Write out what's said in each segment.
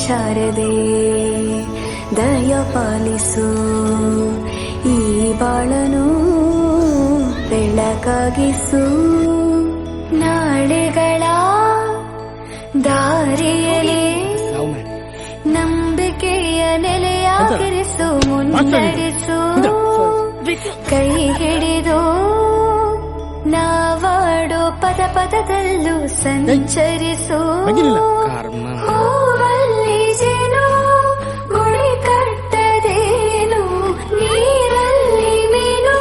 ಶಾರದೆ ದಯ ಪಾಲಿಸು, ಈ ಬಾಳನು ಬೆಳಕಾಗಿಸು. ನಾಳೆಗಳ ದಾರಿಯಲ್ಲಿ ನಂಬಿಕೆಯ ನೆಲೆಯಾಗಿರಿಸು, ಮುನ್ನಡೆಸು. ಕೈ ಹಿಡಿದು ನಾವಾಡೋ ಪದ ಪದದಲ್ಲೂ ಸಂಚರಿಸು. ಹೂವಲ್ಲಿ ಜೇನು ಗುಳಿ ಕಟ್ಟದೇನು, ನೀರಲ್ಲಿ ಮೀನು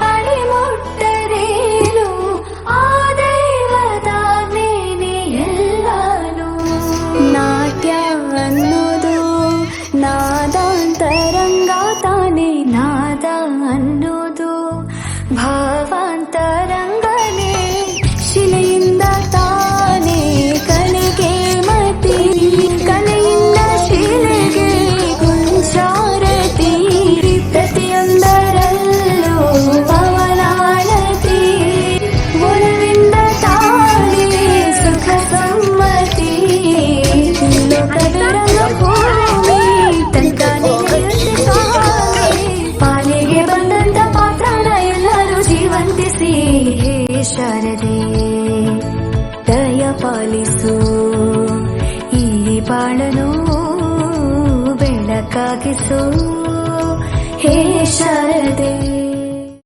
ಅಡಿ ಮುಟ್ಟದೇನು, ಆ ದೈವದಾಜ್ಞೆನೇ ಎಲ್ಲಾನು. ನಾಟ್ಯ ಅನ್ನೋದು ನಾದಾಂತರಂಗ ತಾನೇ, ನಾದ ಅನ್ನೋದು ಭಾವಾಂತರಂಗನೇ. ಶಿಲೆಯಿಂದ ತಾನೇ ಕಲೆಗೆ ಮತಿ, ಕಲೆಯಿಂದ ಶಿಲೆಗೆ ಗುಂಚಾರತಿ. ಪ್ರತಿಯೊಂದರಲ್ಲೂ ಪವನಾನತಿ, ಒಲವಿಂದ ತಾನೇ ಸುಖ ಸಮ್ಮತಿ. ಲೋಕದ ರಂಗಭೂಮಿ ತಂತಾನೆ ಪಾಲಿಗೆ ಬಂದಂತ ಪಾತ್ರನ ಎಲ್ಲರೂ ಜೀವಂತಿಸಿ. ಹೇ ಶಾರದೆ ದಯ ಪಾಲಿಸು, ಈ ಬಾಳನು ಬೆಳಕಾಗಿಸು. ಹೇ ಶಾರದೆ.